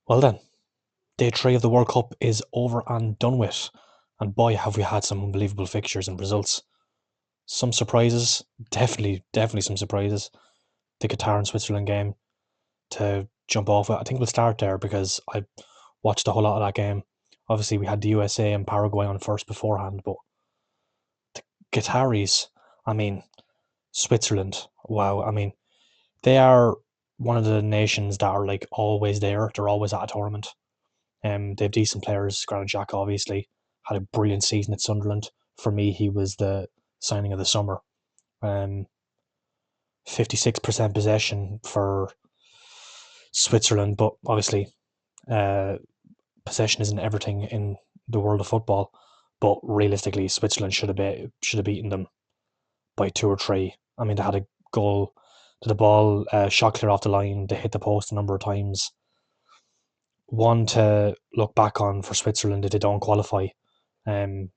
Well then, day three of the World Cup is over and done with, and boy have we had some unbelievable fixtures and results. Some surprises, definitely some surprises. The Qatar and Switzerland game to jump off with. I think we'll start there because I watched a whole lot of that game. Obviously, we had the USA and Paraguay on first beforehand, but the Qataris, I mean, Switzerland, wow. I mean, they are one of the nations that are like always there. They're always at a tournament. They have decent players. Granit Xhaka obviously had a brilliant season at Sunderland. For me, he was the signing of the summer. 56% possession for Switzerland, but obviously uh, possession isn't everything in the world of football. But realistically, Switzerland should have beaten them by two or three. I mean, they had a goal, the ball shot clear off the line. They hit the post a number of times. One to look back on for Switzerland if they don't qualify. Um,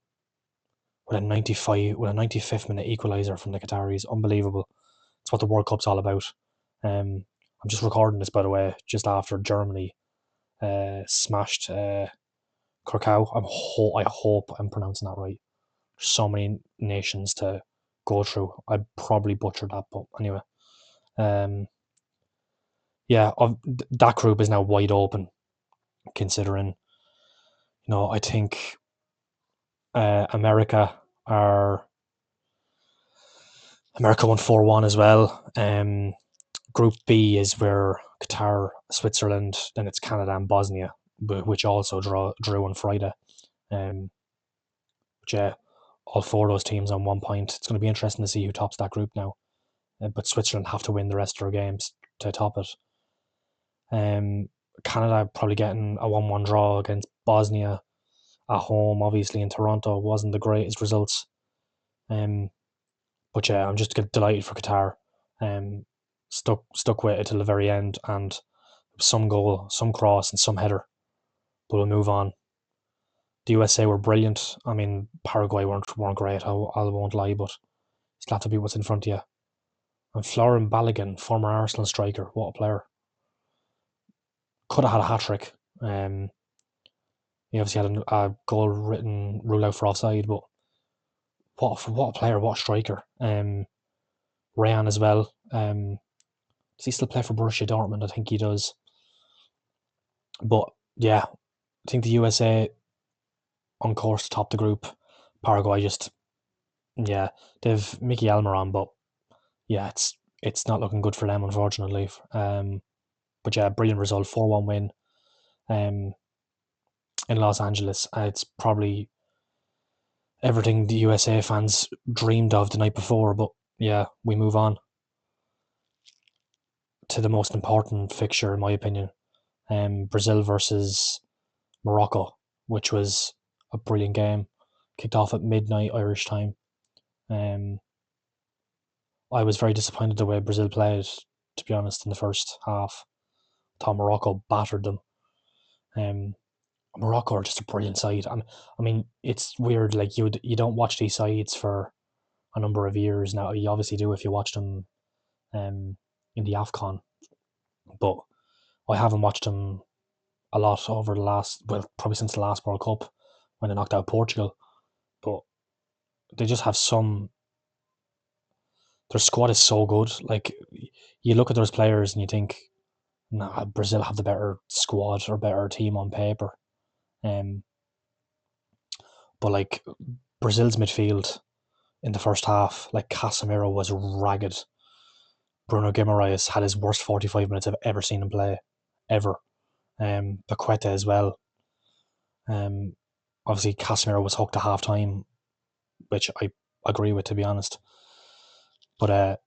with a 95th minute equaliser from the Qataris, unbelievable. It's what the World Cup's all about. I'm just recording this, by the way, just after Germany smashed Krakow. I hope I'm pronouncing that right. There's so many nations to go through. I probably butchered that, but anyway. Um, yeah, that group is now wide open, considering, I think America are America won 4-1 as well. Group B is where Qatar, Switzerland, then it's Canada and Bosnia, which also drew on Friday. Um, but yeah, all four of those teams on 1 point. It's going to be interesting to see who tops that group now. But Switzerland have to win the rest of their games to top it. Canada probably getting a 1-1 draw against Bosnia at home, obviously in Toronto, wasn't the greatest results. But yeah, I'm just delighted for Qatar. Stuck with it till the very end, and some goal, some cross, and some header. But we'll move on. The USA were brilliant. I mean, Paraguay weren't great. I won't lie, but still have to be what's in front of you. And Florian Balogun, former Arsenal striker, what a player! Could have had a hat trick. He obviously had a goal written ruled out for offside, but what a player, what a striker. Rayan as well. Does he still play for Borussia Dortmund? I think he does. But yeah, I think the USA on course to top the group. Paraguay just, yeah, they've Mickey Elmer on, but yeah, it's not looking good for them, unfortunately. But yeah, brilliant result, 4-1 win. Um, in Los Angeles, it's probably everything the USA fans dreamed of the night before. But yeah, we move on to the most important fixture, in my opinion. Brazil versus Morocco, which was a brilliant game. Kicked off at midnight Irish time. I was very disappointed the way Brazil played, to be honest, in the first half. I thought Morocco battered them. Um, Morocco are just a brilliant side. I mean, it's weird. Like you don't watch these sides for a number of years now. You obviously do if you watch them in the Afcon, but I haven't watched them a lot over the last, well, probably since the last World Cup when they knocked out Portugal. But they just have some. Their squad is so good. Like you look at those players and you think, nah, Brazil have the better squad or better team on paper. Um, but like Brazil's midfield in the first half, like Casemiro was ragged. Bruno Guimaraes had his worst 45 minutes I've ever seen him play, ever. Paqueta as well. Um, Obviously Casemiro was hooked at half time, which I agree with, to be honest. But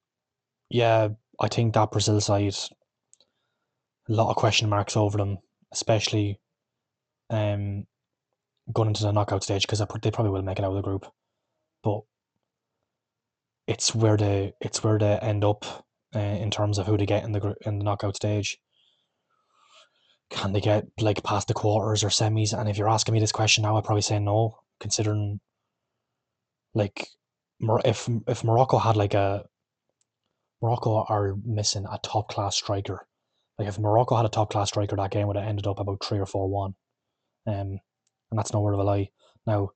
yeah, I think that Brazil side, a lot of question marks over them, especially um, going into the knockout stage, because they probably will make it out of the group. But it's where they end up in terms of who they get in the knockout stage. Can they get like past the quarters or semis? And if you're asking me this question now, I'd probably say no, considering like if Morocco had like a Morocco are missing a top class striker, Like if Morocco had a top class striker, that game would have ended up about 3 or 4-1. And that's no word of a lie. Now,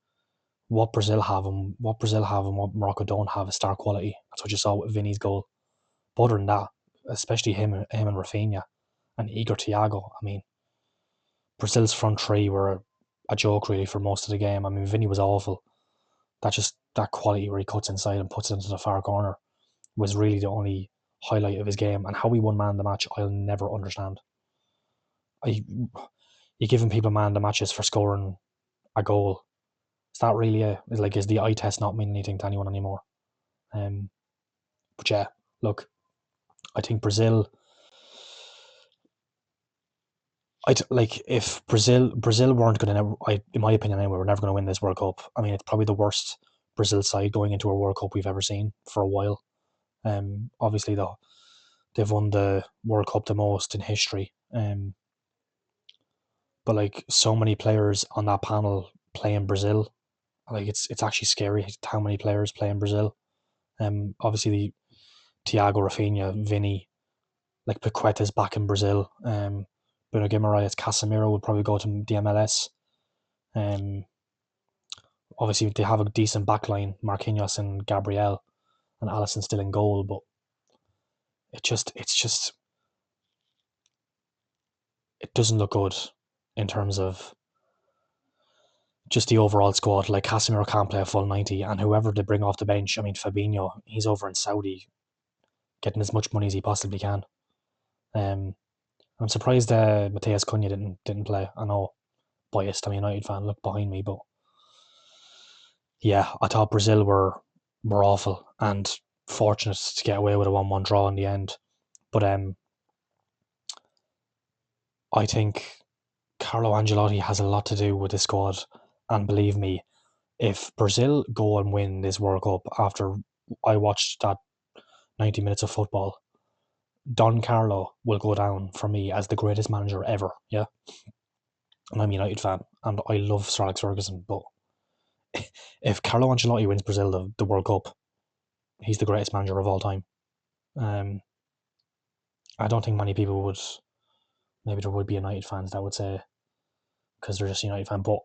what Morocco don't have is star quality. That's what you saw with Vinny's goal. But other than that, especially him and Rafinha and Igor Thiago, I mean, Brazil's front three were a joke really for most of the game. I mean, Vinny was awful. That quality where he cuts inside and puts it into the far corner was really the only highlight of his game. And how he won man of the match, I'll never understand. I, you're giving people man of the matches for scoring a goal. Is that really is the eye test not mean anything to anyone anymore? But yeah, look, I think Brazil. Like if Brazil weren't going to, in my opinion, anyway, we're never going to win this World Cup. I mean, it's probably the worst Brazil side going into a World Cup we've ever seen for a while. Obviously, though, they've won the World Cup the most in history. But like so many players on that panel play in Brazil, like it's actually scary how many players play in Brazil. Obviously the Thiago, Rafinha, Vinny, like Paqueta's back in Brazil. Bruno Guimaraes, Casemiro would probably go to the MLS. Obviously they have a decent backline, Marquinhos and Gabriel, and Alisson still in goal, but it doesn't look good in terms of just the overall squad. Like Casemiro can't play a full 90, and whoever they bring off the bench, I mean Fabinho, he's over in Saudi getting as much money as he possibly can. I'm surprised Mateus Cunha didn't play. I know, biased, I'm a United fan, look behind me, but yeah, I thought Brazil were awful and fortunate to get away with a 1-1 draw in the end. But I think Carlo Ancelotti has a lot to do with the squad, and believe me, if Brazil go and win this World Cup after I watched that 90 minutes of football, Don Carlo will go down for me as the greatest manager ever. Yeah, and I'm a United fan, and I love Sir Alex Ferguson, but if Carlo Ancelotti wins Brazil the World Cup, he's the greatest manager of all time. Um, I don't think many people would. Maybe there would be United fans that would say because they're just United fan, but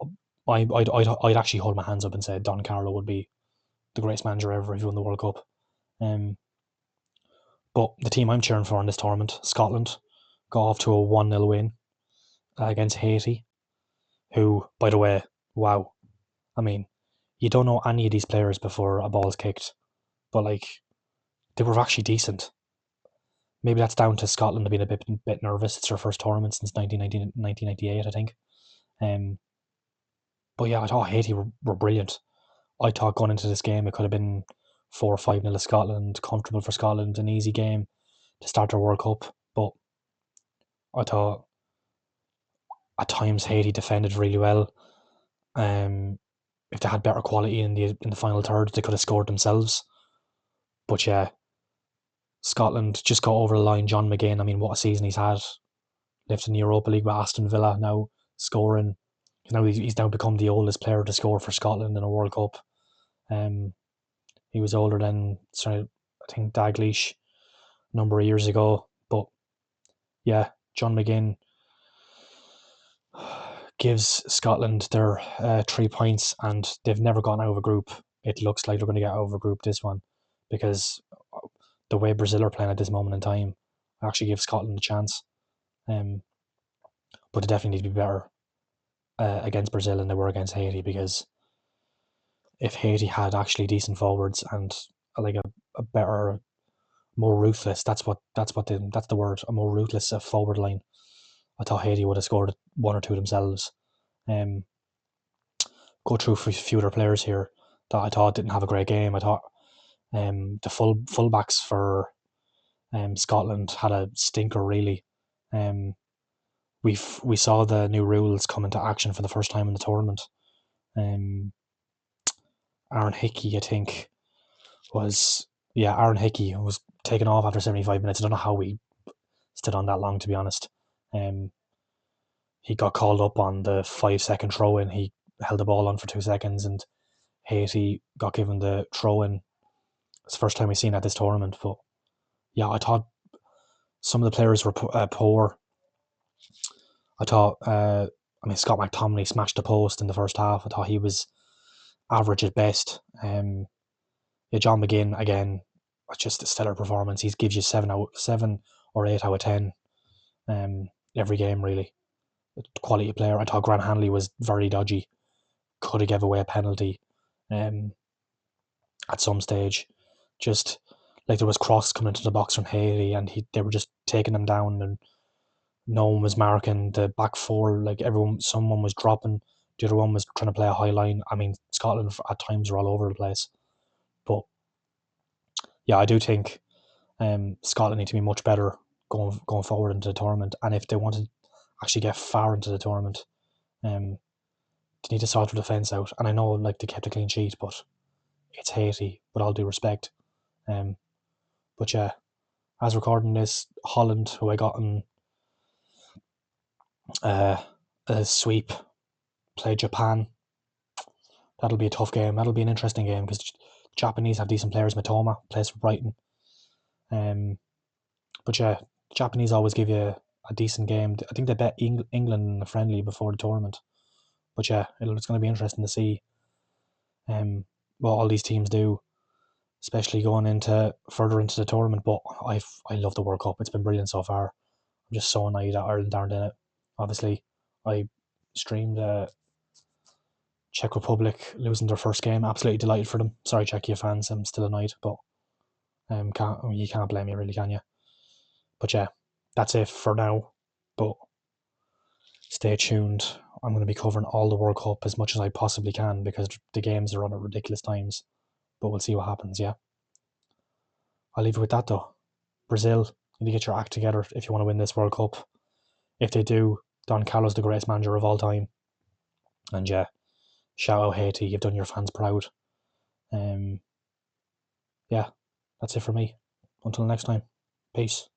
I'd actually hold my hands up and say Don Carlo would be the greatest manager ever if he won the World Cup. But the team I'm cheering for in this tournament, Scotland, got off to a 1-0 win against Haiti, who, by the way, wow. I mean, you don't know any of these players before a ball's kicked, but like, they were actually decent. Maybe that's down to Scotland being a bit nervous. It's their first tournament since 1998, I think. But yeah, I thought Haiti were brilliant. I thought going into this game, it could have been 4 or 5-0 to Scotland, comfortable for Scotland, an easy game to start their World Cup. But I thought at times Haiti defended really well. If they had better quality in the final third, they could have scored themselves. But yeah, Scotland just got over the line. John McGinn, I mean, what a season he's had. Lifting the Europa League with Aston Villa, now scoring. He's now become the oldest player to score for Scotland in a World Cup. He was older than, I think, Dalglish a number of years ago. But yeah, John McGinn gives Scotland their 3 points, and they've never gone out of a group. It looks like they're going to get out of a group this one because the way Brazil are playing at this moment in time actually gives Scotland a chance. But they definitely need to be better against Brazil than they were against Haiti, because if Haiti had actually decent forwards and like a better, more ruthless, that's the word, a more ruthless forward line, I thought Haiti would have scored 1 or 2 themselves. Go through a few other players here that I thought didn't have a great game. I thought the fullbacks for Scotland had a stinker really. We saw the new rules come into action for the first time in the tournament. Aaron Hickey, I think, Aaron Hickey was taken off after 75 minutes. I don't know how we stood on that long, to be honest. He got called up on the 5-second throw in. He held the ball on for 2 seconds, and Haiti got given the throw in. It's the first time we've seen at this tournament. But yeah, I thought some of the players were poor. I thought, Scott McTominay smashed the post in the first half. I thought he was average at best. Yeah, John McGinn again, just a stellar performance. He gives you 7 or 8 out of 10 every game, really. Quality player. I thought Grant Hanley was very dodgy. Could have gave away a penalty at some stage. Just like there was cross coming into the box from Haiti, and they were just taking them down, and no one was marking the back four. Like someone was dropping, the other one was trying to play a high line. I mean, Scotland at times were all over the place, but yeah, I do think Scotland need to be much better going forward into the tournament, and if they want to actually get far into the tournament, they need to sort their defence out. And I know like they kept a clean sheet, but it's Haiti, with all due respect. But yeah, as recording this, Holland, who I got in a sweep, play Japan. That'll be a tough game. That'll be an interesting game because Japanese have decent players. Matoma plays for Brighton. But yeah, Japanese always give you a decent game. I think they bet England in a friendly before the tournament. But yeah, it's going to be interesting to see what all these teams do, especially going further into the tournament. But I love the World Cup. It's been brilliant so far. I'm just so annoyed that Ireland aren't in it. Obviously, I streamed Czech Republic losing their first game. Absolutely delighted for them. Sorry, Czechia fans. I'm still annoyed, but you can't blame me, really, can you? But yeah, that's it for now. But stay tuned. I'm going to be covering all the World Cup as much as I possibly can because the games are on at ridiculous times. But we'll see what happens, yeah. I'll leave it with that, though. Brazil, you need to get your act together if you want to win this World Cup. If they do, Don Carlos, the greatest manager of all time. And yeah, shout out Haiti. You've done your fans proud. Yeah, that's it for me. Until next time. Peace.